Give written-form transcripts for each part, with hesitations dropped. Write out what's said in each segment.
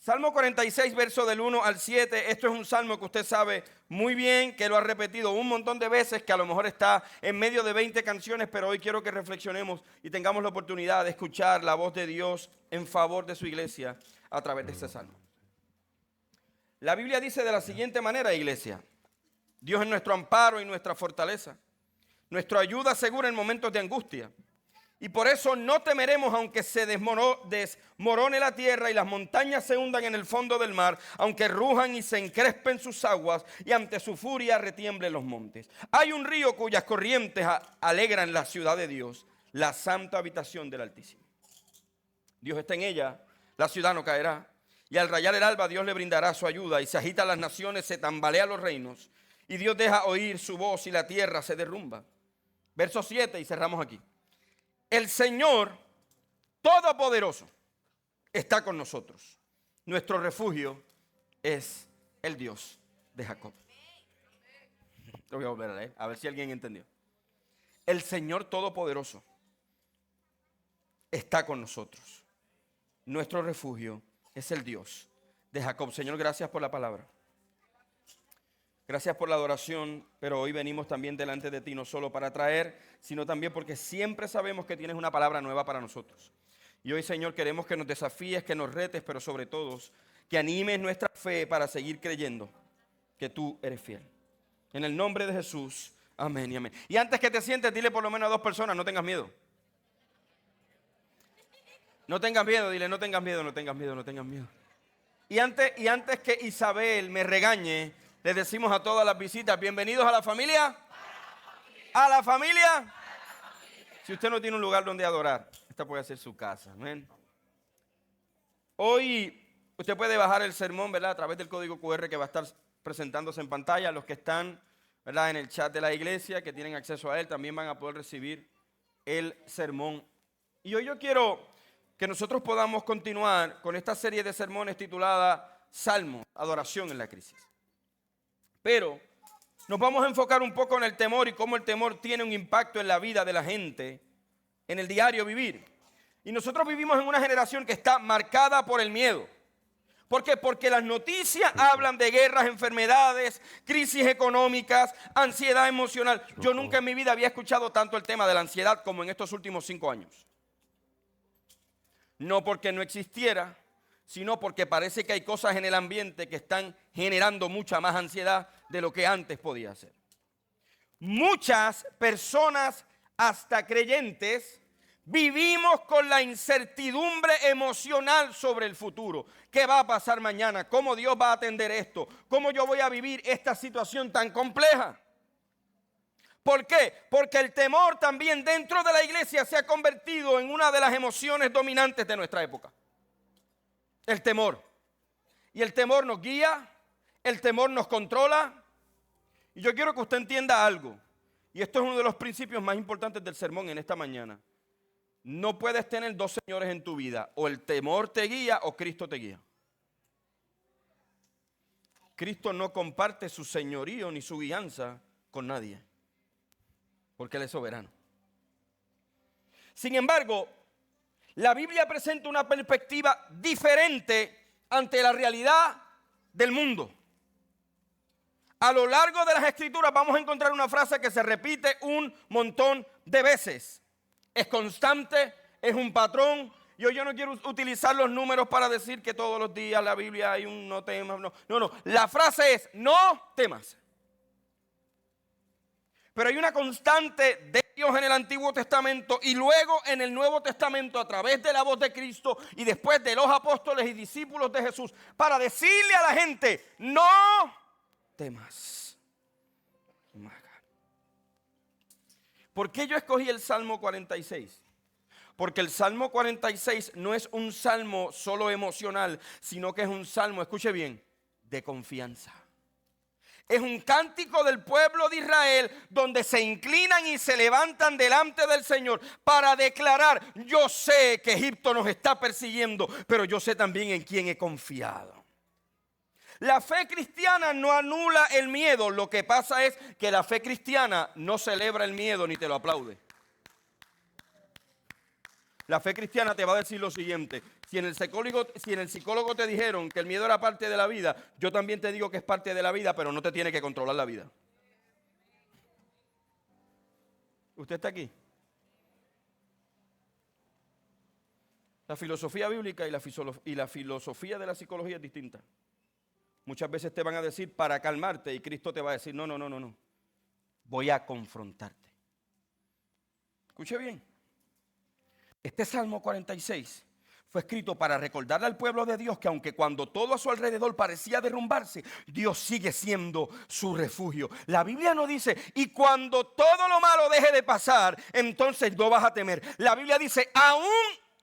Salmo 46, verso del 1 al 7. Esto es un salmo que usted sabe muy bien, que lo ha repetido un montón de veces, que a lo mejor está en medio de 20 canciones, pero hoy quiero que reflexionemos y tengamos la oportunidad de escuchar la voz de Dios en favor de su iglesia a través de este salmo. La Biblia dice de la siguiente manera, iglesia: Dios es nuestro amparo y nuestra fortaleza, nuestra ayuda segura en momentos de angustia. Y por eso no temeremos aunque se desmorone la tierra y las montañas se hundan en el fondo del mar, aunque rujan y se encrespen sus aguas y ante su furia retiemblen los montes. Hay un río cuyas corrientes alegran la ciudad de Dios, la santa habitación del Altísimo. Dios está en ella, la ciudad no caerá. Y al rayar el alba Dios le brindará su ayuda, y se agitan las naciones, se tambalean los reinos, y Dios deja oír su voz y la tierra se derrumba. Verso 7 y cerramos aquí. El Señor Todopoderoso está con nosotros. Nuestro refugio es el Dios de Jacob. Lo voy a volver a leer, a ver si alguien entendió. El Señor Todopoderoso está con nosotros. Nuestro refugio es el Dios de Jacob. Señor, gracias por la palabra. Gracias por la adoración, pero hoy venimos también delante de ti, no solo para traer, sino también porque siempre sabemos que tienes una palabra nueva para nosotros. Y hoy, Señor, queremos que nos desafíes, que nos retes, pero sobre todo, que animes nuestra fe para seguir creyendo que tú eres fiel. En el nombre de Jesús, amén y amén. Y antes que te sientes, dile por lo menos a 2 personas, no tengas miedo. No tengas miedo, dile, no tengas miedo, no tengas miedo, no tengas miedo. Y antes que Isabel me regañe, les decimos a todas las visitas, bienvenidos a la familia. ¿A la familia? Si usted no tiene un lugar donde adorar, esta puede ser su casa. Amén. Hoy usted puede bajar el sermón, ¿verdad?, a través del código QR que va a estar presentándose en pantalla. Los que están, ¿verdad?, en el chat de la iglesia, que tienen acceso a él, también van a poder recibir el sermón. Y hoy yo quiero que nosotros podamos continuar con esta serie de sermones titulada Salmo, Adoración en la Crisis. Pero nos vamos a enfocar un poco en el temor y cómo el temor tiene un impacto en la vida de la gente, en el diario vivir. Y nosotros vivimos en una generación que está marcada por el miedo. ¿Por qué? Porque las noticias hablan de guerras, enfermedades, crisis económicas, ansiedad emocional. Yo nunca en mi vida había escuchado tanto el tema de la ansiedad como en estos últimos 5 años. No porque no existiera, sino porque parece que hay cosas en el ambiente que están generando mucha más ansiedad de lo que antes podía ser. Muchas personas, hasta creyentes, vivimos con la incertidumbre emocional sobre el futuro. ¿Qué va a pasar mañana? ¿Cómo Dios va a atender esto? ¿Cómo yo voy a vivir esta situación tan compleja? ¿Por qué? Porque el temor también dentro de la iglesia se ha convertido en una de las emociones dominantes de nuestra época. El temor. Y el temor nos guía, el temor nos controla. Y yo quiero que usted entienda algo. Y esto es uno de los principios más importantes del sermón en esta mañana. No puedes tener 2 señores en tu vida. O el temor te guía o Cristo te guía. Cristo no comparte su señorío ni su guianza con nadie. Porque Él es soberano. Sin embargo, la Biblia presenta una perspectiva diferente ante la realidad del mundo. A lo largo de las Escrituras vamos a encontrar una frase que se repite un montón de veces. Es constante, es un patrón. Y hoy yo no quiero utilizar los números para decir que todos los días en la Biblia hay un no temas. No. La frase es no temas. Pero hay una constante de Dios en el Antiguo Testamento y luego en el Nuevo Testamento a través de la voz de Cristo y después de los apóstoles y discípulos de Jesús para decirle a la gente, no temas. ¿Por qué yo escogí el Salmo 46? Porque el Salmo 46 no es un salmo solo emocional, sino que es un salmo, escuche bien, de confianza. Es un cántico del pueblo de Israel donde se inclinan y se levantan delante del Señor para declarar, yo sé que Egipto nos está persiguiendo, pero yo sé también en quién he confiado. La fe cristiana no anula el miedo, lo que pasa es que la fe cristiana no celebra el miedo ni te lo aplaude. La fe cristiana te va a decir lo siguiente, Si en el psicólogo te dijeron que el miedo era parte de la vida, yo también te digo que es parte de la vida, pero no te tiene que controlar la vida. ¿Usted está aquí? La filosofía bíblica y la filosofía de la psicología es distinta. Muchas veces te van a decir para calmarte y Cristo te va a decir, no. Voy a confrontarte. Escuche bien. Este Salmo 46 fue escrito para recordarle al pueblo de Dios que aunque cuando todo a su alrededor parecía derrumbarse, Dios sigue siendo su refugio. La Biblia no dice, y cuando todo lo malo deje de pasar, entonces no vas a temer. La Biblia dice, aún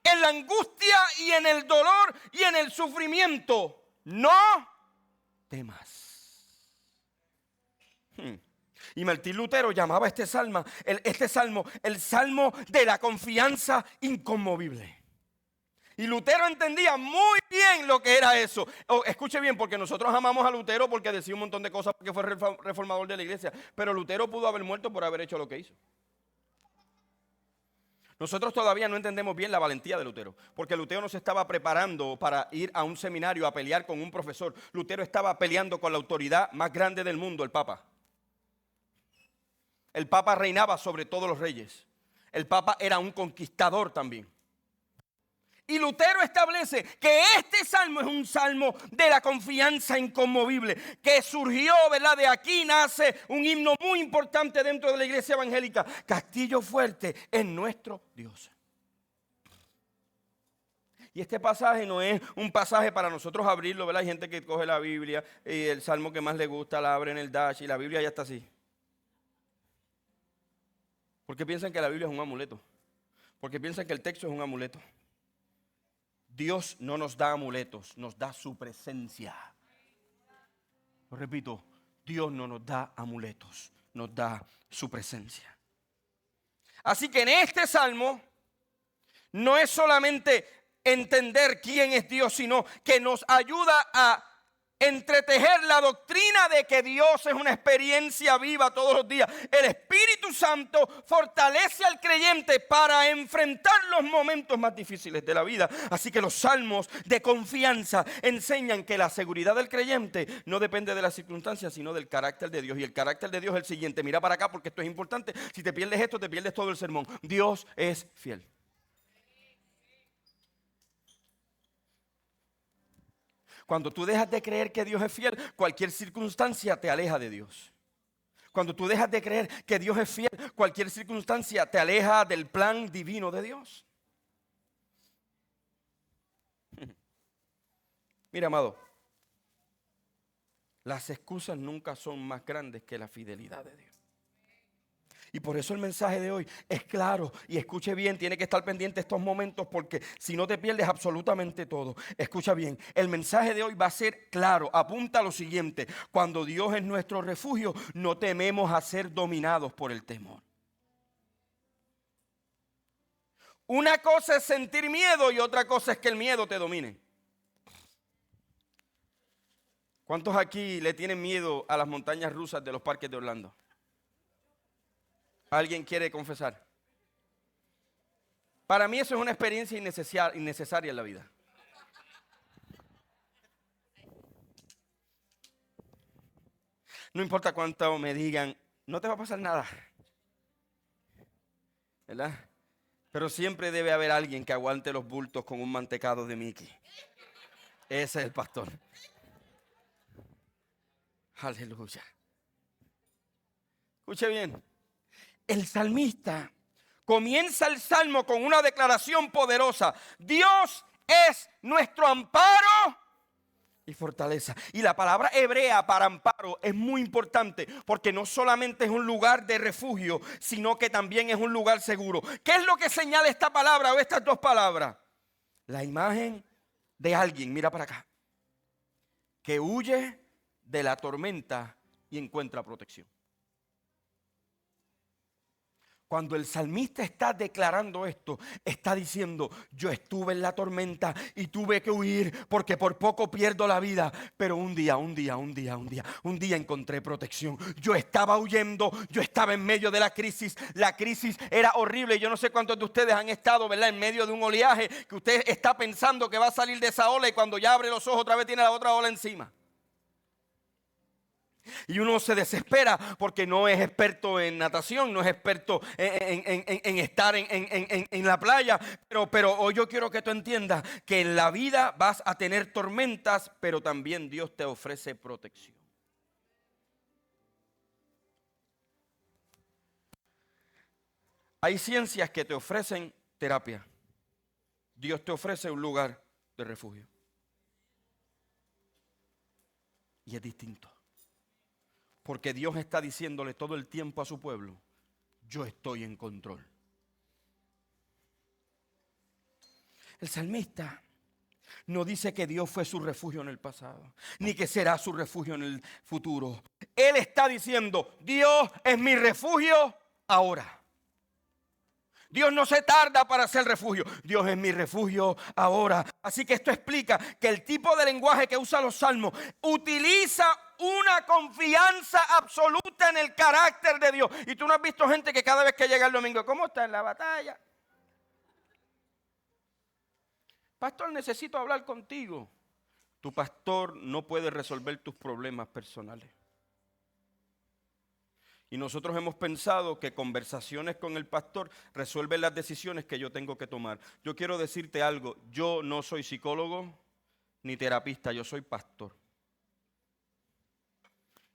en la angustia y en el dolor y en el sufrimiento, no temas. Y Martín Lutero llamaba este salmo el salmo de la confianza inconmovible. Y Lutero entendía muy bien lo que era eso. Escuche bien, porque nosotros amamos a Lutero porque decía un montón de cosas porque fue reformador de la iglesia. Pero Lutero pudo haber muerto por haber hecho lo que hizo. Nosotros todavía no entendemos bien la valentía de Lutero, porque Lutero no se estaba preparando para ir a un seminario a pelear con un profesor. Lutero estaba peleando con la autoridad más grande del mundo, el Papa. El Papa reinaba sobre todos los reyes. El Papa era un conquistador también. Y Lutero establece que este salmo es un salmo de la confianza inconmovible, que surgió, ¿verdad? De aquí nace un himno muy importante dentro de la iglesia evangélica. Castillo fuerte en nuestro Dios. Y este pasaje no es un pasaje para nosotros abrirlo, ¿verdad? Hay gente que coge la Biblia y el salmo que más le gusta la abre en el dash y la Biblia ya está así. Porque piensan que la Biblia es un amuleto. Porque piensan que el texto es un amuleto. Dios no nos da amuletos, nos da su presencia. Lo repito, Dios no nos da amuletos, nos da su presencia. Así que en este salmo no es solamente entender quién es Dios, sino que nos ayuda a entretejer la doctrina de que Dios es una experiencia viva todos los días. El Espíritu Santo fortalece al creyente para enfrentar los momentos más difíciles de la vida. Así que los salmos de confianza enseñan que la seguridad del creyente no depende de las circunstancias, sino del carácter de Dios. Y el carácter de Dios es el siguiente. Mira para acá porque esto es importante. Si te pierdes esto, te pierdes todo el sermón. Dios es fiel. Cuando tú dejas de creer que Dios es fiel, cualquier circunstancia te aleja de Dios. Cuando tú dejas de creer que Dios es fiel, cualquier circunstancia te aleja del plan divino de Dios. Mira, amado, las excusas nunca son más grandes que la fidelidad de Dios. Y por eso el mensaje de hoy es claro. Y escuche bien, tiene que estar pendiente estos momentos porque si no te pierdes absolutamente todo. Escucha bien, el mensaje de hoy va a ser claro. Apunta a lo siguiente: cuando Dios es nuestro refugio, no tememos a ser dominados por el temor. Una cosa es sentir miedo y otra cosa es que el miedo te domine. ¿Cuántos aquí le tienen miedo a las montañas rusas de los parques de Orlando? ¿Alguien quiere confesar? Para mí eso es una experiencia innecesaria en la vida. No importa cuánto me digan, no te va a pasar nada, ¿verdad? Pero siempre debe haber alguien que aguante los bultos con un mantecado de Mickey. Ese es el pastor. Aleluya. Escuche bien. El salmista comienza el salmo con una declaración poderosa. Dios es nuestro amparo y fortaleza. Y la palabra hebrea para amparo es muy importante porque no solamente es un lugar de refugio, sino que también es un lugar seguro. ¿Qué es lo que señala esta palabra o estas dos palabras? La imagen de alguien, mira para acá, que huye de la tormenta y encuentra protección. Cuando el salmista está declarando esto, está diciendo, yo estuve en la tormenta y tuve que huir porque por poco pierdo la vida. Pero un día encontré protección. Yo estaba huyendo, yo estaba en medio de la crisis. La crisis era horrible. Yo no sé cuántos de ustedes han estado, ¿verdad?, en medio de un oleaje que usted está pensando que va a salir de esa ola y cuando ya abre los ojos otra vez tiene la otra ola encima. Y uno se desespera porque no es experto en natación, no es experto en estar en la playa. Pero hoy yo quiero que tú entiendas que en la vida vas a tener tormentas, pero también Dios te ofrece protección. Hay ciencias que te ofrecen terapia. Dios te ofrece un lugar de refugio. Y es distinto. Porque Dios está diciéndole todo el tiempo a su pueblo, yo estoy en control. El salmista no dice que Dios fue su refugio en el pasado, ni que será su refugio en el futuro. Él está diciendo, Dios es mi refugio ahora. Dios no se tarda para ser refugio. Dios es mi refugio ahora. Así que esto explica que el tipo de lenguaje que usa los salmos utiliza una confianza absoluta en el carácter de Dios. Y tú no has visto gente que cada vez que llega el domingo, ¿cómo está en la batalla? Pastor, necesito hablar contigo. Tu pastor no puede resolver tus problemas personales. Y nosotros hemos pensado que conversaciones con el pastor resuelven las decisiones que yo tengo que tomar. Yo quiero decirte algo, yo no soy psicólogo ni terapista, yo soy pastor.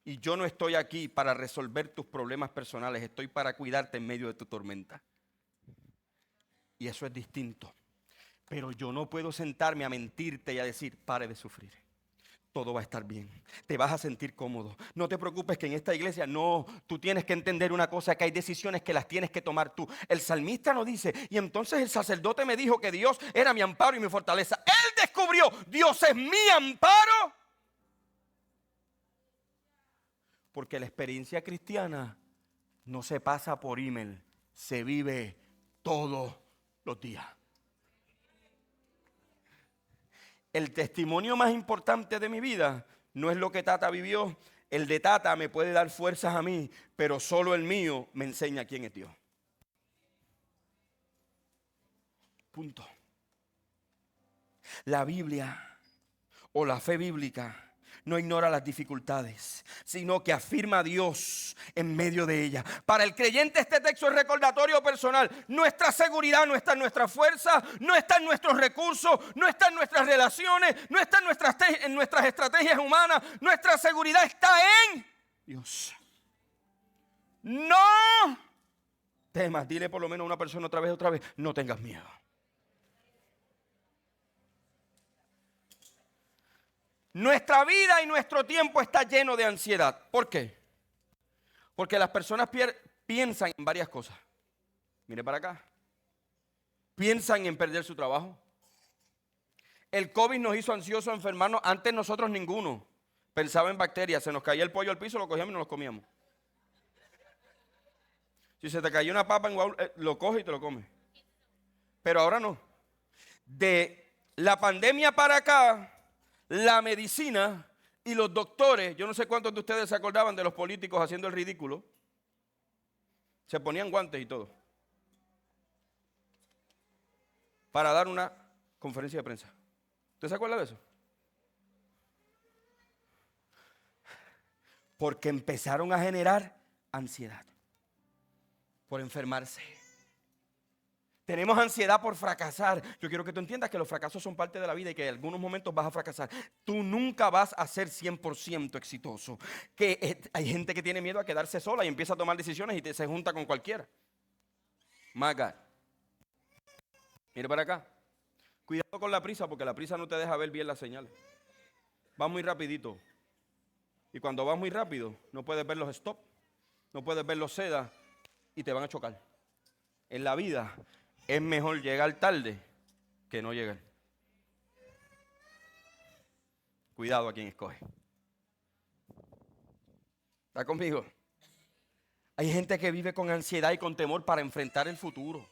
Y yo no estoy aquí para resolver tus problemas personales, estoy para cuidarte en medio de tu tormenta. Y eso es distinto. Pero yo no puedo sentarme a mentirte y a decir, pare de sufrir. Todo va a estar bien, te vas a sentir cómodo. No te preocupes que en esta iglesia no, tú tienes que entender una cosa, que hay decisiones que las tienes que tomar tú. El salmista no dice, y entonces el sacerdote me dijo que Dios era mi amparo y mi fortaleza. Él descubrió, Dios es mi amparo. Porque la experiencia cristiana no se pasa por email, se vive todos los días. El testimonio más importante de mi vida no es lo que Tata vivió. El de Tata me puede dar fuerzas a mí, pero solo el mío me enseña quién es Dios. Punto. La Biblia o la fe bíblica no ignora las dificultades, sino que afirma a Dios en medio de ellas. Para el creyente este texto es recordatorio personal. Nuestra seguridad no está en nuestra fuerza, no está en nuestros recursos, no está en nuestras relaciones, no está en nuestras estrategias humanas. Nuestra seguridad está en Dios. No temas, dile por lo menos a una persona otra vez, no tengas miedo. Nuestra vida y nuestro tiempo está lleno de ansiedad. ¿Por qué? Porque las personas piensan en varias cosas. Mire para acá. Piensan en perder su trabajo. El COVID nos hizo ansiosos, enfermarnos. Antes nosotros ninguno pensaba en bacterias. Se nos caía el pollo al piso, lo cogíamos y nos lo comíamos. Si se te cayó una papa en Guau, lo coges y te lo comes. Pero ahora no. De la pandemia para acá, la medicina y los doctores, yo no sé cuántos de ustedes se acordaban de los políticos haciendo el ridículo, se ponían guantes y todo, para dar una conferencia de prensa. ¿Usted se acuerda de eso? Porque empezaron a generar ansiedad por enfermarse. Tenemos ansiedad por fracasar. Yo quiero que tú entiendas que los fracasos son parte de la vida y que en algunos momentos vas a fracasar. Tú nunca vas a ser 100% exitoso. Hay gente que tiene miedo a quedarse sola y empieza a tomar decisiones y se junta con cualquiera. My God. Mire para acá. Cuidado con la prisa porque la prisa no te deja ver bien las señales. Va muy rapidito. Y cuando vas muy rápido, no puedes ver los stop, no puedes ver los sedas y te van a chocar. En la vida es mejor llegar tarde que no llegar. Cuidado a quien escoge. ¿Está conmigo? Hay gente que vive con ansiedad y con temor para enfrentar el futuro.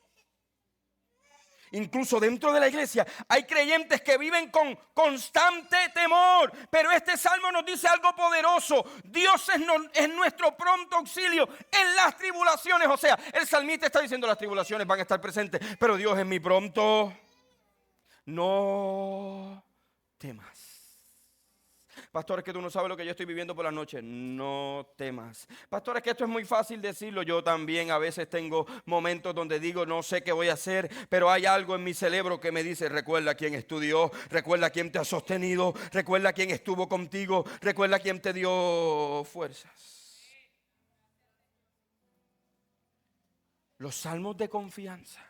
Incluso dentro de la iglesia hay creyentes que viven con constante temor. Pero este salmo nos dice algo poderoso. Dios es nuestro pronto auxilio en las tribulaciones. O sea, el salmista está diciendo las tribulaciones van a estar presentes, pero Dios es mi pronto. No temas. Pastor, es que tú no sabes lo que yo estoy viviendo por la noche. No temas. Pastor, es que esto es muy fácil decirlo. Yo también a veces tengo momentos donde digo, no sé qué voy a hacer, pero hay algo en mi cerebro que me dice, recuerda quién estudió, recuerda quién te ha sostenido, recuerda quién estuvo contigo, recuerda quién te dio fuerzas. Los salmos de confianza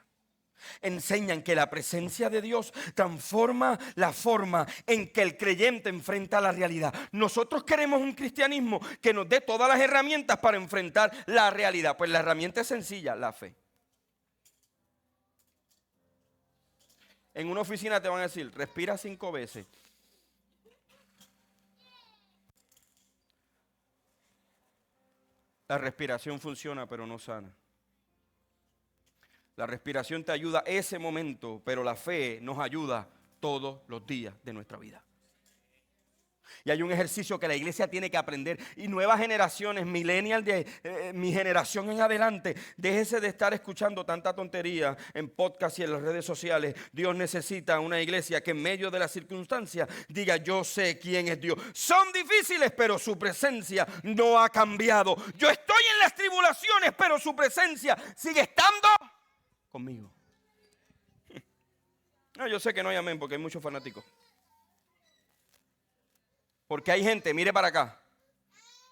enseñan que la presencia de Dios transforma la forma en que el creyente enfrenta la realidad. Nosotros queremos un cristianismo que nos dé todas las herramientas para enfrentar la realidad. Pues la herramienta es sencilla, la fe. En una oficina te van a decir, respira 5 veces. La respiración funciona, pero no sana. La respiración te ayuda ese momento, pero la fe nos ayuda todos los días de nuestra vida. Y hay un ejercicio que la iglesia tiene que aprender. Y nuevas generaciones, millennials de mi generación en adelante, déjese de estar escuchando tanta tontería en podcast y en las redes sociales. Dios necesita una iglesia que en medio de las circunstancias diga, yo sé quién es Dios. Son difíciles, pero su presencia no ha cambiado. Yo estoy en las tribulaciones, pero su presencia sigue estando conmigo. No, yo sé que no hay amén porque hay muchos fanáticos. Porque hay gente, mire para acá,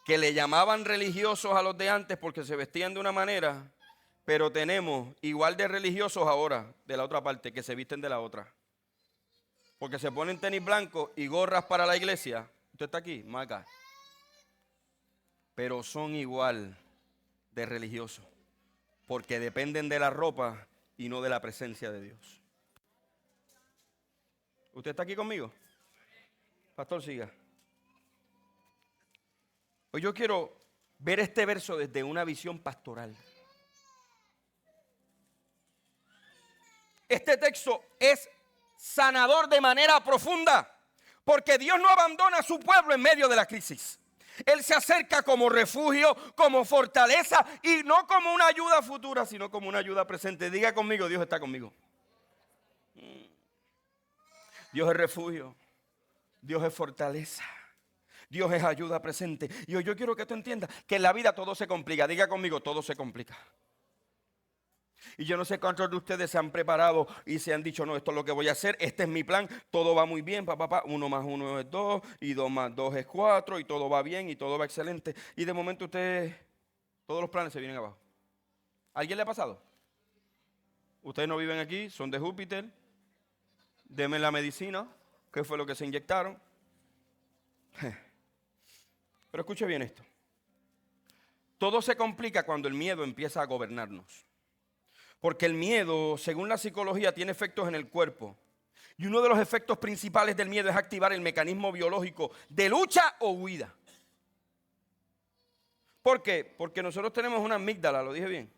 que le llamaban religiosos a los de antes porque se vestían de una manera, pero tenemos igual de religiosos ahora de la otra parte que se visten de la otra. Porque se ponen tenis blancos y gorras para la iglesia. Usted está aquí, más acá. Pero son igual de religiosos. Porque dependen de la ropa y no de la presencia de Dios. ¿Usted está aquí conmigo? Pastor, siga. Hoy yo quiero ver este verso desde una visión pastoral. Este texto es sanador de manera profunda, porque Dios no abandona a su pueblo en medio de la crisis. Él se acerca como refugio, como fortaleza y no como una ayuda futura, sino como una ayuda presente. Diga conmigo, Dios está conmigo. Dios es refugio, Dios es fortaleza, Dios es ayuda presente. Y hoy yo quiero que tú entiendas que en la vida todo se complica. Diga conmigo, todo se complica. Y yo no sé cuántos de ustedes se han preparado y se han dicho, no, esto es lo que voy a hacer, este es mi plan, todo va muy bien, 1 más 1 es 2, y 2 más 2 es 4, y todo va bien, y todo va excelente. Y de momento ustedes, todos los planes se vienen abajo. ¿A alguien le ha pasado? Ustedes no viven aquí, son de Júpiter, denme la medicina, ¿qué fue lo que se inyectaron? Pero escuche bien esto. Todo se complica cuando el miedo empieza a gobernarnos. Porque el miedo, según la psicología, tiene efectos en el cuerpo. Y uno de los efectos principales del miedo es activar el mecanismo biológico de lucha o huida. ¿Por qué? Porque nosotros tenemos una amígdala, ¿lo dije bien?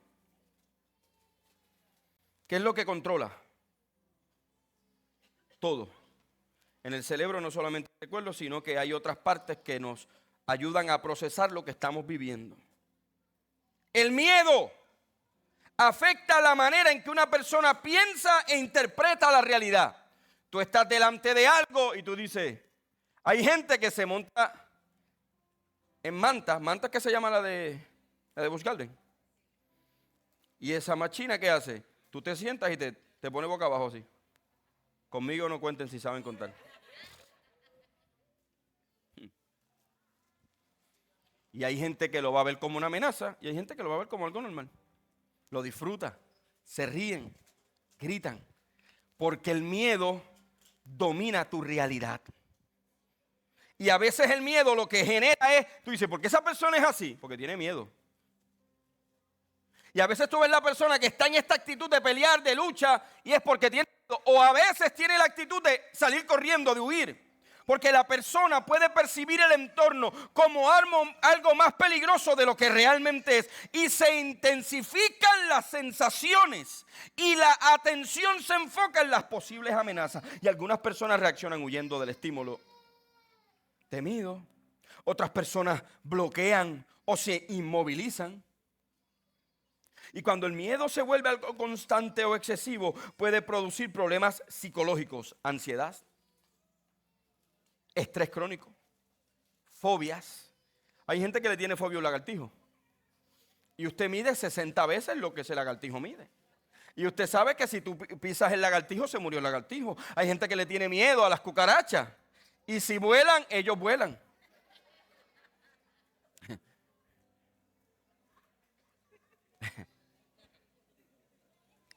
¿Qué es lo que controla? Todo. En el cerebro no solamente el recuerdo, sino que hay otras partes que nos ayudan a procesar lo que estamos viviendo. El miedo afecta la manera en que una persona piensa e interpreta la realidad. Tú estás delante de algo y tú dices, hay gente que se monta en mantas que se llama la de Busch Gardens. Y esa machina, ¿qué hace? Tú te sientas y te pones boca abajo así. Conmigo no cuenten si saben contar. Y hay gente que lo va a ver como una amenaza y hay gente que lo va a ver como algo normal. Lo disfruta, se ríen, gritan, porque el miedo domina tu realidad. Y a veces el miedo lo que genera es, tú dices, ¿por qué esa persona es así? Porque tiene miedo. Y a veces tú ves la persona que está en esta actitud de pelear, de lucha, y es porque tiene miedo. O a veces tiene la actitud de salir corriendo, de huir. Porque la persona puede percibir el entorno como algo más peligroso de lo que realmente es. Y se intensifican las sensaciones y la atención se enfoca en las posibles amenazas. Y algunas personas reaccionan huyendo del estímulo temido. Otras personas bloquean o se inmovilizan. Y cuando el miedo se vuelve algo constante o excesivo, puede producir problemas psicológicos, ansiedad, estrés crónico, fobias. Hay gente que le tiene fobia a un lagartijo. Y usted mide 60 veces lo que ese lagartijo mide. Y usted sabe que si tú pisas el lagartijo, se murió el lagartijo. Hay gente que le tiene miedo a las cucarachas. Y si vuelan, ellos vuelan.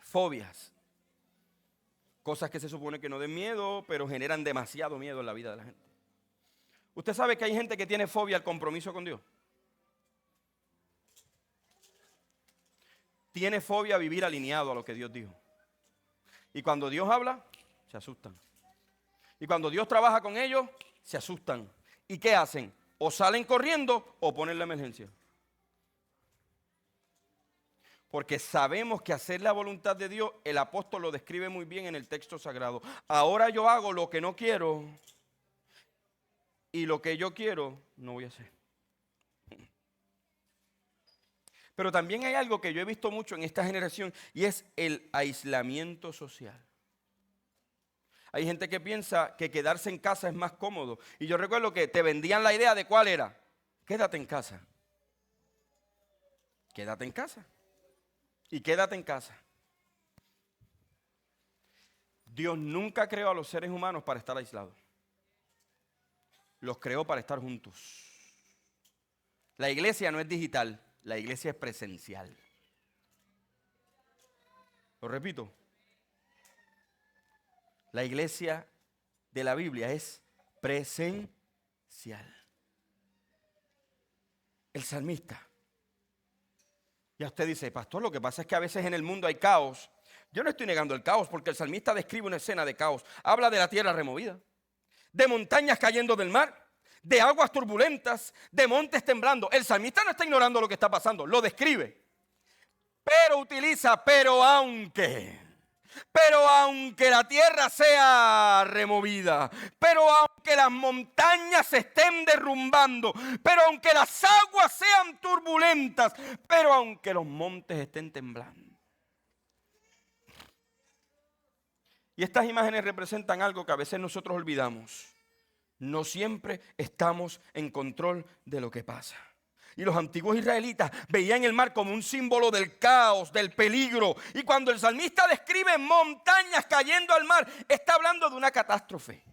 Fobias. Cosas que se supone que no den miedo, pero generan demasiado miedo en la vida de la gente. ¿Usted sabe que hay gente que tiene fobia al compromiso con Dios? Tiene fobia a vivir alineado a lo que Dios dijo. Y cuando Dios habla, se asustan. Y cuando Dios trabaja con ellos, se asustan. ¿Y qué hacen? O salen corriendo o ponen la emergencia. Porque sabemos que hacer la voluntad de Dios, el apóstol lo describe muy bien en el texto sagrado. Ahora yo hago lo que no quiero y lo que yo quiero no voy a hacer. Pero también hay algo que yo he visto mucho en esta generación y es el aislamiento social. Hay gente que piensa que quedarse en casa es más cómodo. Y yo recuerdo que te vendían la idea de cuál era. Quédate en casa. Quédate en casa. Y quédate en casa. Dios nunca creó a los seres humanos para estar aislados. Los creó para estar juntos. La iglesia no es digital, la iglesia es presencial. Lo repito. La iglesia de la Biblia es presencial. El salmista. Ya usted dice, pastor, lo que pasa es que a veces en el mundo hay caos. Yo no estoy negando el caos porque el salmista describe una escena de caos. Habla de la tierra removida, de montañas cayendo del mar, de aguas turbulentas, de montes temblando. El salmista no está ignorando lo que está pasando, lo describe. Pero utiliza, pero aunque la tierra sea removida, pero aunque las montañas se estén derrumbando, pero aunque las aguas sean turbulentas, pero aunque los montes estén temblando. Y estas imágenes representan algo que a veces nosotros olvidamos. No siempre estamos en control de lo que pasa. Y los antiguos israelitas veían el mar como un símbolo del caos, del peligro. Y cuando el salmista describe montañas cayendo al mar, está hablando de una catástrofe.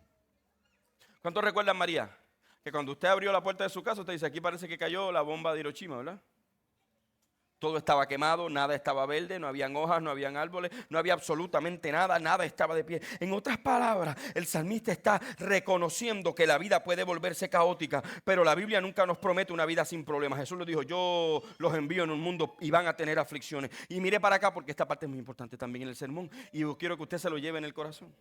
¿Cuántos recuerdan, María? Que cuando usted abrió la puerta de su casa, usted dice, aquí parece que cayó la bomba de Hiroshima, ¿verdad? Todo estaba quemado, nada estaba verde, no habían hojas, no habían árboles, no había absolutamente nada, nada estaba de pie. En otras palabras, el salmista está reconociendo que la vida puede volverse caótica, pero la Biblia nunca nos promete una vida sin problemas. Jesús lo dijo, yo los envío en un mundo y van a tener aflicciones. Y mire para acá porque esta parte es muy importante también en el sermón y yo quiero que usted se lo lleve en el corazón.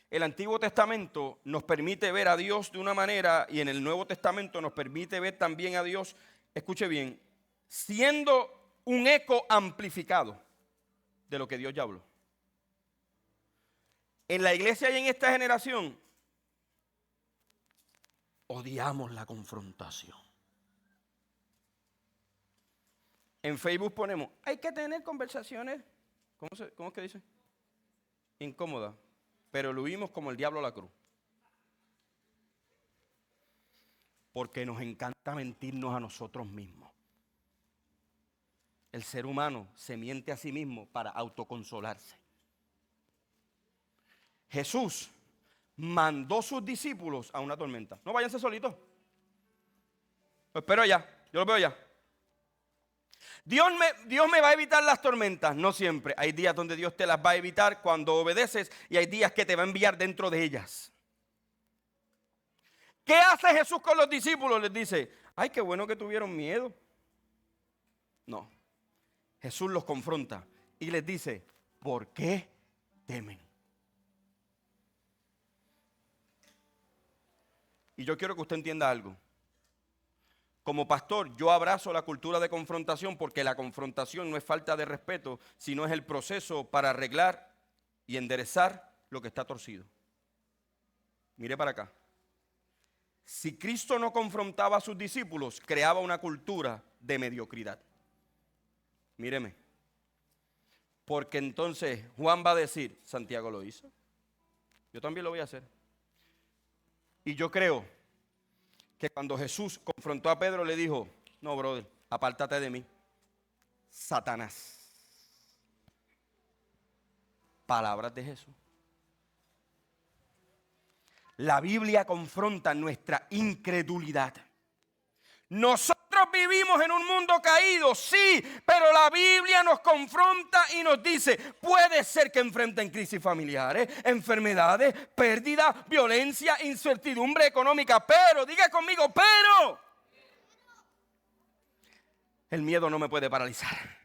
El Antiguo Testamento nos permite ver a Dios de una manera y en el Nuevo Testamento nos permite ver también a Dios, escuche bien, siendo un eco amplificado de lo que Dios ya habló. En la iglesia y en esta generación odiamos la confrontación. En Facebook ponemos, hay que tener conversaciones, ¿cómo es que dice? Incómodas, pero lo huimos como el diablo a la cruz. Porque nos encanta mentirnos a nosotros mismos. El ser humano se miente a sí mismo para autoconsolarse. Jesús mandó a sus discípulos a una tormenta. No váyanse solitos. Lo espero allá, yo lo veo allá. Dios me va a evitar las tormentas, no siempre. Hay días donde Dios te las va a evitar cuando obedeces y hay días que te va a enviar dentro de ellas. ¿Qué hace Jesús con los discípulos? Les dice, ay, qué bueno que tuvieron miedo. No. Jesús los confronta y les dice, ¿por qué temen? Y yo quiero que usted entienda algo. Como pastor, yo abrazo la cultura de confrontación porque la confrontación no es falta de respeto, sino es el proceso para arreglar y enderezar lo que está torcido. Mire para acá. Si Cristo no confrontaba a sus discípulos, creaba una cultura de mediocridad. Míreme. Porque entonces Juan va a decir, Santiago lo hizo, yo también lo voy a hacer. Y yo creo que cuando Jesús confrontó a Pedro le dijo, no, brother, apártate de mí, Satanás. Palabras de Jesús. La Biblia confronta nuestra incredulidad. Nosotros vivimos en un mundo caído, sí, pero la Biblia nos confronta y nos dice, puede ser que enfrenten crisis familiares, enfermedades, pérdida, violencia, incertidumbre económica, pero, diga conmigo, pero el miedo no me puede paralizar.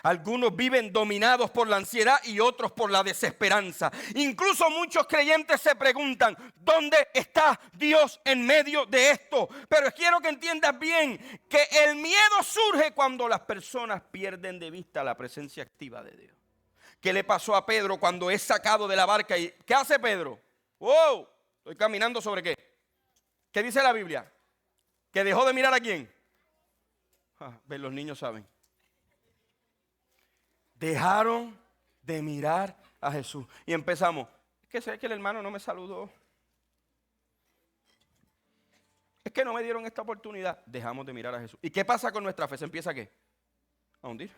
Algunos viven dominados por la ansiedad y otros por la desesperanza. Incluso muchos creyentes se preguntan, ¿dónde está Dios en medio de esto? Pero quiero que entiendas bien que el miedo surge cuando las personas pierden de vista la presencia activa de Dios. ¿Qué le pasó a Pedro cuando es sacado de la barca? ¿Y qué hace Pedro? ¡Wow! Estoy caminando sobre qué. ¿Qué dice la Biblia? ¿Que dejó de mirar a quién? Ven, los niños saben. Dejaron de mirar a Jesús. Y empezamos. Es que sé que el hermano no me saludó. Es que no me dieron esta oportunidad. Dejamos de mirar a Jesús. ¿Y qué pasa con nuestra fe? ¿Se empieza qué? A hundir.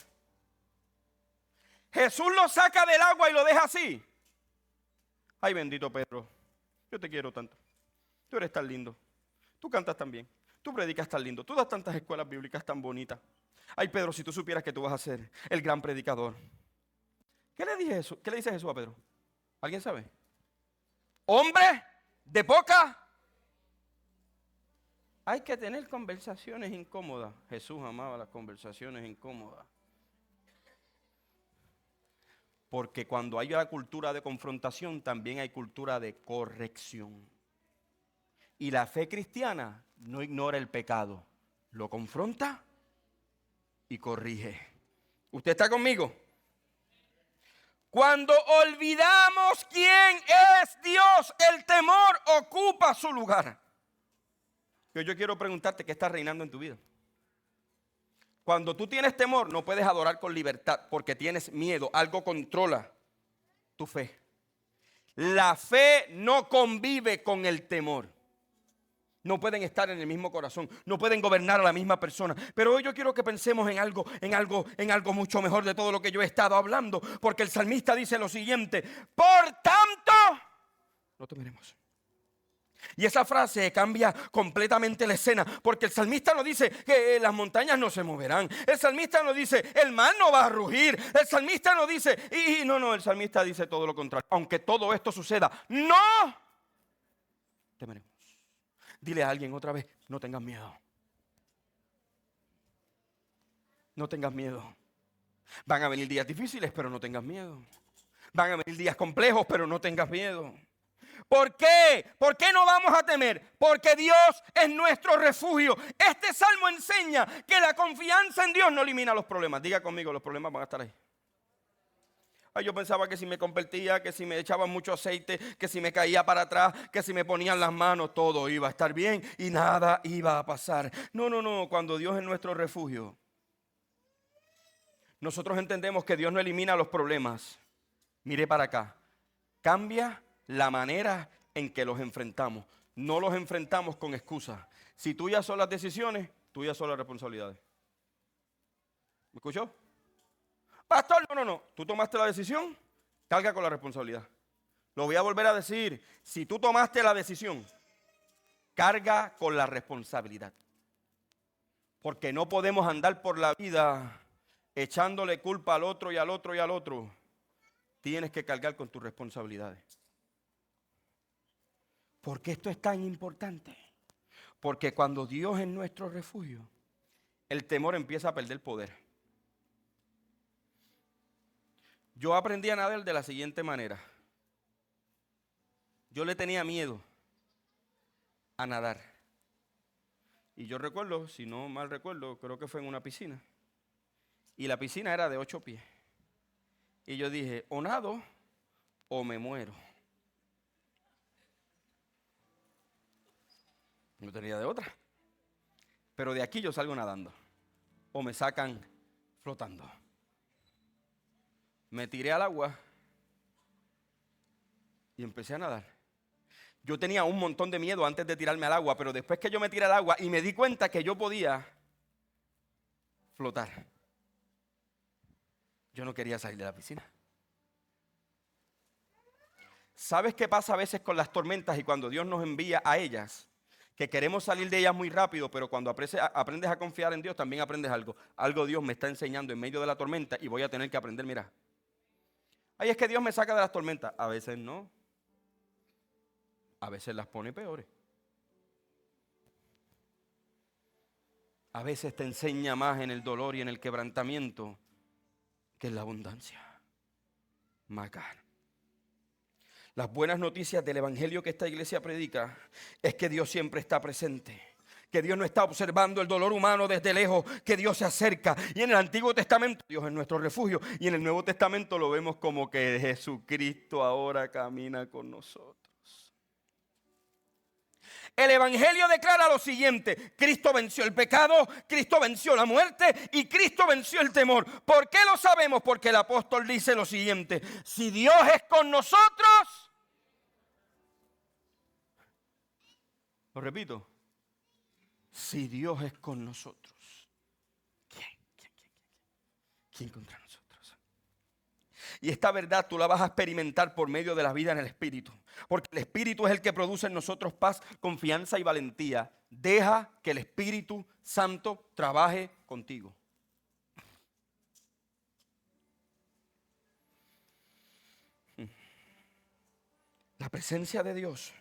Jesús lo saca del agua y lo deja así. Ay, bendito Pedro. Yo te quiero tanto. Tú eres tan lindo. Tú cantas tan bien. Tú predicas tan lindo. Tú das tantas escuelas bíblicas tan bonitas. Ay, Pedro, si tú supieras que tú vas a ser el gran predicador. ¿Qué le dice Jesús a Pedro? ¿Alguien sabe? Hombre de poca. Hay que tener conversaciones incómodas. Jesús amaba las conversaciones incómodas. Porque cuando hay una cultura de confrontación, también hay cultura de corrección. Y la fe cristiana no ignora el pecado. Lo confronta y corrige. ¿Usted está conmigo? Cuando olvidamos quién es Dios, el temor ocupa su lugar. Pero yo quiero preguntarte qué está reinando en tu vida. Cuando tú tienes temor, no puedes adorar con libertad porque tienes miedo. Algo controla tu fe. La fe no convive con el temor. No pueden estar en el mismo corazón, no pueden gobernar a la misma persona. Pero hoy yo quiero que pensemos en algo mucho mejor de todo lo que yo he estado hablando. Porque el salmista dice lo siguiente: por tanto, no temeremos. Y esa frase cambia completamente la escena, porque el salmista no dice que las montañas no se moverán. El salmista no dice el mar no va a rugir. El salmista no dice, el salmista dice todo lo contrario. Aunque todo esto suceda, no temeremos. Dile a alguien otra vez, no tengas miedo. No tengas miedo. Van a venir días difíciles, pero no tengas miedo. Van a venir días complejos, pero no tengas miedo. ¿Por qué? ¿Por qué no vamos a temer? Porque Dios es nuestro refugio. Este salmo enseña que la confianza en Dios no elimina los problemas. Diga conmigo, los problemas van a estar ahí. Ay, yo pensaba que si me convertía, que si me echaban mucho aceite, que si me caía para atrás, que si me ponían las manos, todo iba a estar bien y nada iba a pasar. No. Cuando Dios es nuestro refugio, nosotros entendemos que Dios no elimina los problemas. Mire para acá. Cambia la manera en que los enfrentamos. No los enfrentamos con excusas. Si tuyas son las decisiones, tuyas son las responsabilidades. ¿Me escuchó? Pastor, no. Tú tomaste la decisión, carga con la responsabilidad. Lo voy a volver a decir. Si tú tomaste la decisión, carga con la responsabilidad. Porque no podemos andar por la vida echándole culpa al otro y al otro y al otro. Tienes que cargar con tus responsabilidades. ¿Por qué esto es tan importante? Porque cuando Dios es nuestro refugio, el temor empieza a perder poder. Yo aprendí a nadar de la siguiente manera. Yo le tenía miedo a nadar. Y yo recuerdo, si no mal recuerdo, creo que fue en una piscina. Y la piscina era de 8 pies. Y yo dije, o nado o me muero. No tenía de otra. Pero de aquí yo salgo nadando. O me sacan flotando. Me tiré al agua y empecé a nadar. Yo tenía un montón de miedo antes de tirarme al agua, pero después que yo me tiré al agua y me di cuenta que yo podía flotar, yo no quería salir de la piscina. ¿Sabes qué pasa a veces con las tormentas y cuando Dios nos envía a ellas? Que queremos salir de ellas muy rápido, pero cuando aprendes a confiar en Dios, también aprendes algo. Algo Dios me está enseñando en medio de la tormenta y voy a tener que aprender, mira. Ay, es que Dios me saca de las tormentas. A veces no. A veces las pone peores. A veces te enseña más en el dolor y en el quebrantamiento que en la abundancia. Macar. Las buenas noticias del evangelio que esta iglesia predica es que Dios siempre está presente. Que Dios no está observando el dolor humano desde lejos, que Dios se acerca. Y en el Antiguo Testamento Dios es nuestro refugio. Y en el Nuevo Testamento lo vemos como que Jesucristo ahora camina con nosotros. El evangelio declara lo siguiente: Cristo venció el pecado, Cristo venció la muerte y Cristo venció el temor. ¿Por qué lo sabemos? Porque el apóstol dice lo siguiente: si Dios es con nosotros, lo repito, si Dios es con nosotros, ¿quién contra nosotros? Y esta verdad tú la vas a experimentar por medio de la vida en el Espíritu. Porque el Espíritu es el que produce en nosotros paz, confianza y valentía. Deja que el Espíritu Santo trabaje contigo. La presencia de Dios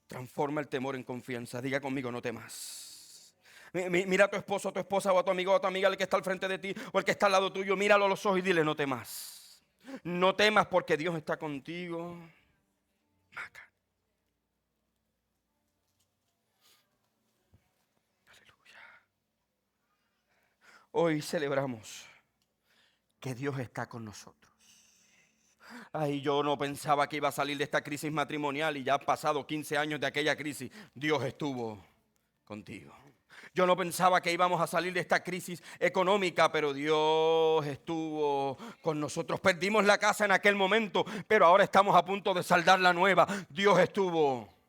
transforma el temor en confianza. Diga conmigo, no temas. Mira a tu esposo, a tu esposa o a tu amigo o a tu amiga, el que está al frente de ti o el que está al lado tuyo. Míralo a los ojos y dile, no temas. No temas porque Dios está contigo. Aleluya. Hoy celebramos que Dios está con nosotros. Ay, yo no pensaba que iba a salir de esta crisis matrimonial y ya han pasado 15 años de aquella crisis. Dios estuvo contigo. Yo no pensaba que íbamos a salir de esta crisis económica, pero Dios estuvo con nosotros. Perdimos la casa en aquel momento, pero ahora estamos a punto de saldar la nueva. Dios estuvo.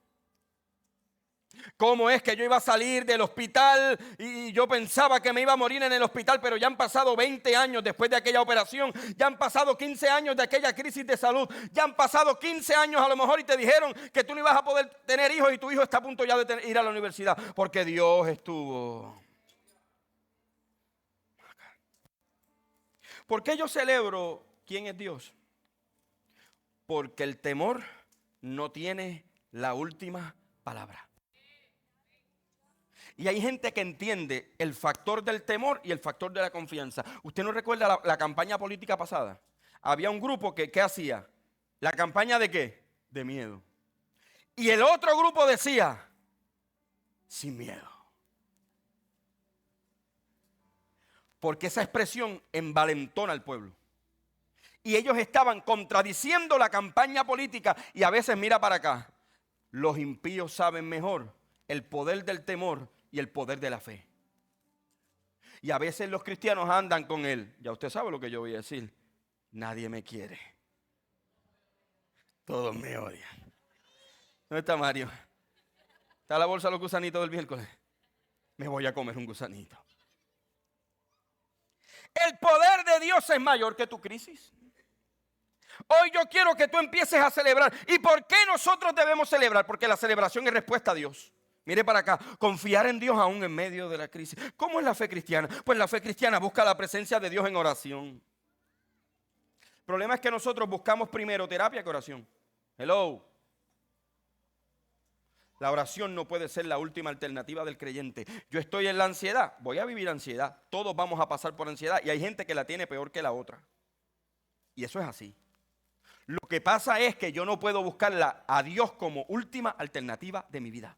¿Cómo es que yo iba a salir del hospital y yo pensaba que me iba a morir en el hospital, pero ya han pasado 20 años después de aquella operación, ya han pasado 15 años de aquella crisis de salud, ya han pasado 15 años a lo mejor y te dijeron que tú no ibas a poder tener hijos y tu hijo está a punto ya de ir a la universidad, porque Dios estuvo. ¿Por qué yo celebro quién es Dios? Porque el temor no tiene la última palabra. Y hay gente que entiende el factor del temor y el factor de la confianza. ¿Usted no recuerda la campaña política pasada? Había un grupo que, ¿qué hacía? ¿La campaña de qué? De miedo. Y el otro grupo decía, sin miedo. Porque esa expresión envalentona al pueblo. Y ellos estaban contradiciendo la campaña política. Y a veces, mira para acá, los impíos saben mejor el poder del temor y el poder de la fe. Y a veces los cristianos andan con él. Ya usted sabe lo que yo voy a decir. Nadie me quiere. Todos me odian. ¿Dónde está Mario? ¿Está la bolsa de los gusanitos del miércoles? Me voy a comer un gusanito. El poder de Dios es mayor que tu crisis. Hoy yo quiero que tú empieces a celebrar. ¿Y por qué nosotros debemos celebrar? Porque la celebración es respuesta a Dios. Mire para acá, confiar en Dios aún en medio de la crisis. ¿Cómo es la fe cristiana? Pues la fe cristiana busca la presencia de Dios en oración. El problema es que nosotros buscamos primero terapia que oración. Hello. La oración no puede ser la última alternativa del creyente. Yo estoy en la ansiedad, voy a vivir ansiedad. Todos vamos a pasar por ansiedad y hay gente que la tiene peor que la otra. Y eso es así. Lo que pasa es que yo no puedo buscarla a Dios como última alternativa de mi vida.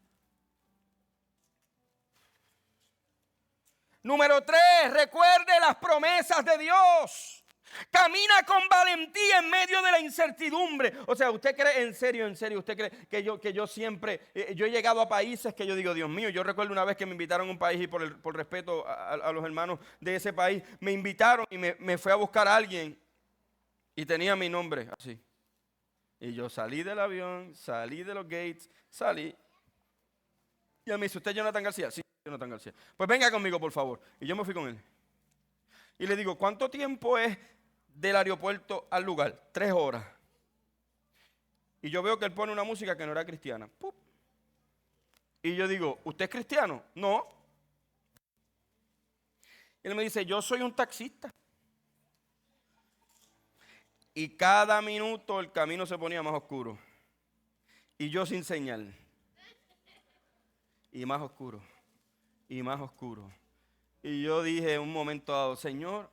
Número 3, recuerde las promesas de Dios. Camina con valentía en medio de la incertidumbre. O sea, ¿usted cree en serio, usted cree que yo siempre, yo he llegado a países que yo digo, Dios mío, yo recuerdo una vez que me invitaron a un país y por respeto a los hermanos de ese país, me invitaron y me fue a buscar a alguien y tenía mi nombre así. Y yo salí del avión, salí de los gates, salí. Y él me dice, ¿usted es Jonathan García? Sí, Jonathan García. Pues venga conmigo, por favor. Y yo me fui con él. Y le digo, ¿cuánto tiempo es del aeropuerto al lugar? 3 horas. Y yo veo que él pone una música que no era cristiana. ¡Pup! Y yo digo, ¿usted es cristiano? No. Y él me dice, yo soy un taxista. Y cada minuto el camino se ponía más oscuro. Y yo sin señal. Y más oscuro. Y más oscuro. Y yo dije en un momento dado, Señor,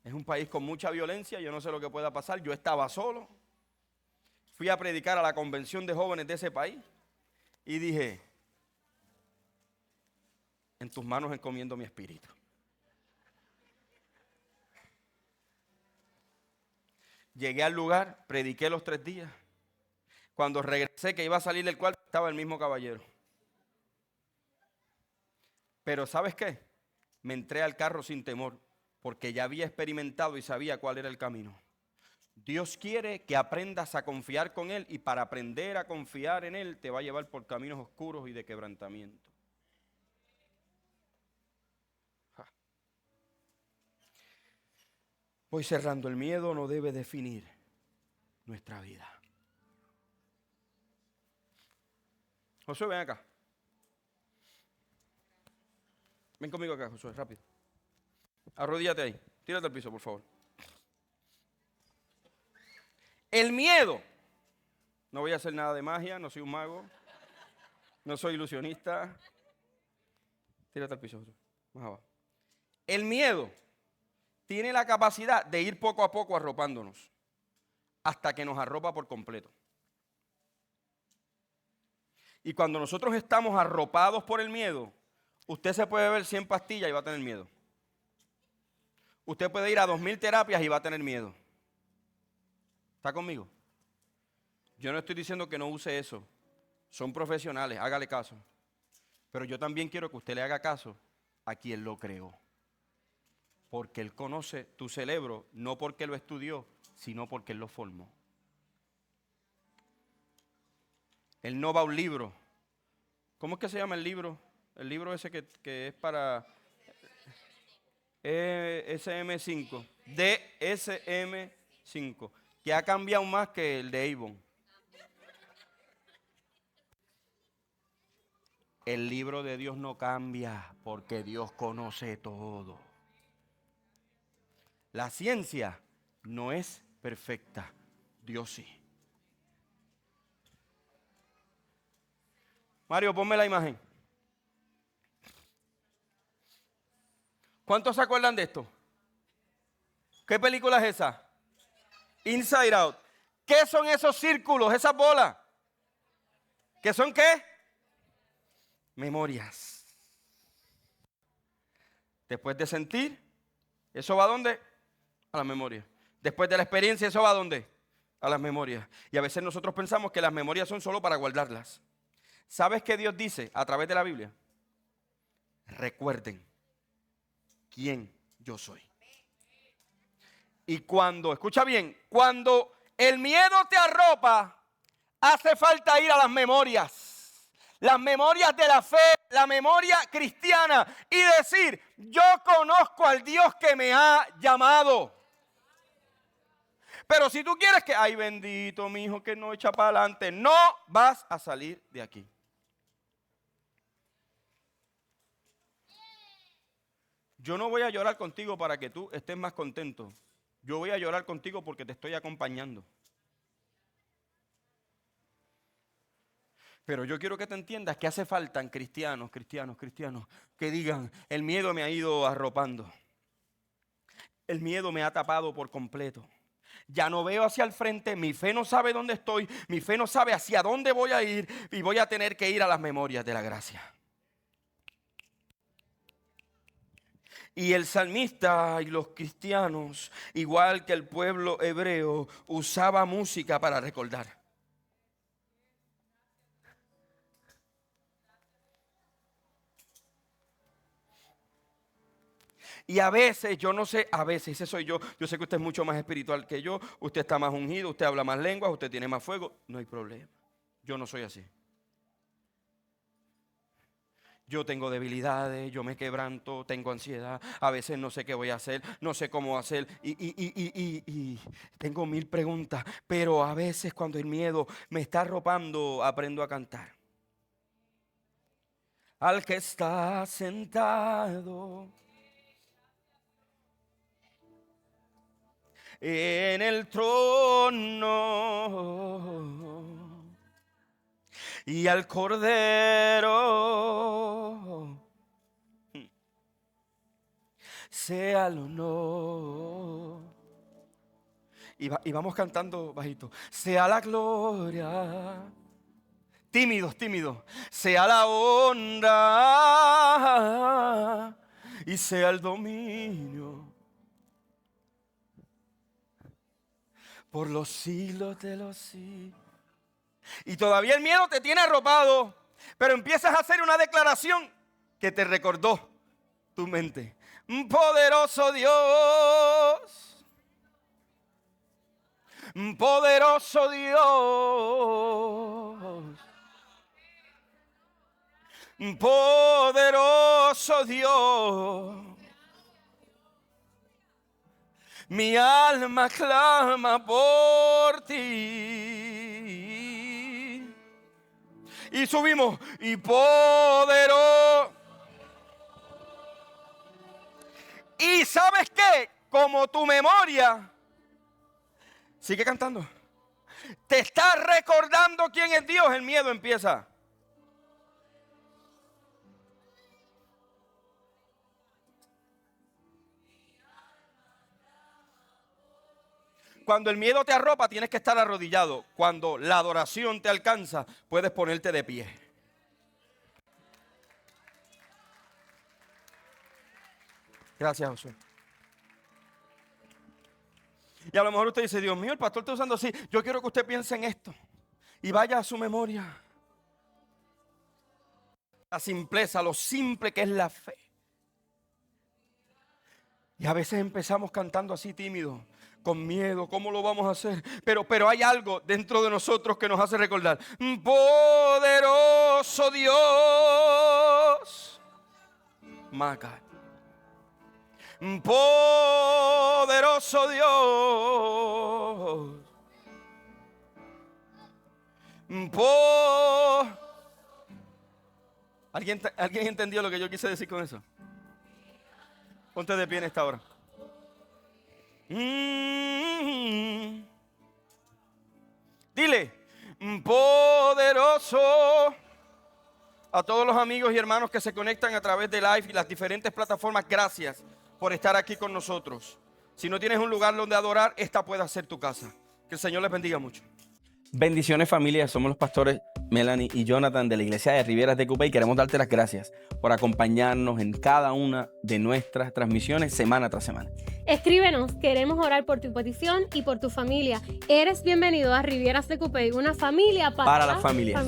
es un país con mucha violencia, yo no sé lo que pueda pasar. Yo estaba solo. Fui a predicar a la convención de jóvenes de ese país. Y dije, en tus manos encomiendo mi espíritu. Llegué al lugar, prediqué los 3 días. Cuando regresé que iba a salir del cuarto, estaba el mismo caballero. Pero ¿sabes qué? Me entré al carro sin temor, porque ya había experimentado y sabía cuál era el camino. Dios quiere que aprendas a confiar con Él, y para aprender a confiar en Él te va a llevar por caminos oscuros y de quebrantamiento. Voy cerrando. El miedo no debe definir nuestra vida. Josué, ven acá. Ven conmigo acá, Josué, rápido. Arrodíllate ahí. Tírate al piso, por favor. El miedo. No voy a hacer nada de magia, no soy un mago. No soy ilusionista. Tírate al piso, Josué. Más abajo. El miedo tiene la capacidad de ir poco a poco arropándonos hasta que nos arropa por completo. Y cuando nosotros estamos arropados por el miedo, usted se puede beber 100 pastillas y va a tener miedo. Usted puede ir a 2000 terapias y va a tener miedo. ¿Está conmigo? Yo no estoy diciendo que no use eso. Son profesionales, hágale caso. Pero yo también quiero que usted le haga caso a quien lo creó. Porque Él conoce tu cerebro, no porque lo estudió, sino porque Él lo formó. Él no va a un libro. ¿Cómo es que se llama el libro? El libro ese que es para DSM-5. DSM-5. Que ha cambiado más que el de Avon. El libro de Dios no cambia porque Dios conoce todo. La ciencia no es perfecta, Dios sí. Mario, ponme la imagen. ¿Cuántos se acuerdan de esto? ¿Qué película es esa? Inside Out. ¿Qué son esos círculos, esas bolas? ¿Qué son qué? Memorias. Después de sentir, ¿eso va a dónde? A las memorias. Después de la experiencia, ¿eso va a dónde? A las memorias. Y a veces nosotros pensamos que las memorias son solo para guardarlas. ¿Sabes qué Dios dice a través de la Biblia? Recuerden quién yo soy. Y cuando, escucha bien, cuando el miedo te arropa, hace falta ir a las memorias de la fe, la memoria cristiana, y decir, yo conozco al Dios que me ha llamado. Pero si tú quieres que, ay bendito mi hijo que no echa para adelante, no vas a salir de aquí. Yo no voy a llorar contigo para que tú estés más contento. Yo voy a llorar contigo porque te estoy acompañando. Pero yo quiero que te entiendas que hace falta cristianos que digan, el miedo me ha ido arropando. El miedo me ha tapado por completo. Ya no veo hacia el frente, mi fe no sabe dónde estoy, mi fe no sabe hacia dónde voy a ir y voy a tener que ir a las memorias de la gracia. Y el salmista y los cristianos, igual que el pueblo hebreo, usaba música para recordar. Y a veces, yo no sé, a veces, ese soy yo sé que usted es mucho más espiritual que yo, usted está más ungido, usted habla más lenguas, usted tiene más fuego, no hay problema. Yo no soy así. Yo tengo debilidades, yo me quebranto, tengo ansiedad, a veces no sé qué voy a hacer, no sé cómo hacer y tengo mil preguntas, pero a veces cuando el miedo me está arropando, aprendo a cantar. Al que está sentado en el trono y al Cordero sea el honor. Y vamos cantando bajito. Sea la gloria. Tímidos. Sea la honra y sea el dominio por los siglos de los siglos. Y todavía el miedo te tiene arropado, pero empiezas a hacer una declaración que te recordó tu mente. Poderoso Dios, poderoso Dios, poderoso Dios. Mi alma clama por ti. Y subimos. Y poderoso. Y ¿sabes qué? Como tu memoria, sigue cantando, te está recordando quién es Dios, el miedo empieza. Cuando el miedo te arropa, tienes que estar arrodillado. Cuando la adoración te alcanza, puedes ponerte de pie. Gracias, Josué. Y a lo mejor usted dice, Dios mío, el pastor está usando así. Yo quiero que usted piense en esto y vaya a su memoria. La simpleza, lo simple que es la fe. Y a veces empezamos cantando así tímido, con miedo, ¿cómo lo vamos a hacer? Pero hay algo dentro de nosotros que nos hace recordar. Poderoso Dios. Maca. Poderoso Dios. ¿Alguien entendió lo que yo quise decir con eso? Ponte de pie en esta hora. Dile, poderoso. A todos los amigos y hermanos que se conectan a través de Live y las diferentes plataformas, gracias por estar aquí con nosotros. Si no tienes un lugar donde adorar, esta puede ser tu casa. Que el Señor les bendiga mucho. Bendiciones, familia. Somos los pastores Melanie y Jonathan de la iglesia de Rivieras de Cupey y queremos darte las gracias por acompañarnos en cada una de nuestras transmisiones semana tras semana. Escríbenos, queremos orar por tu petición y por tu familia. Eres bienvenido a Rivieras de Cupey, una familia para la familia.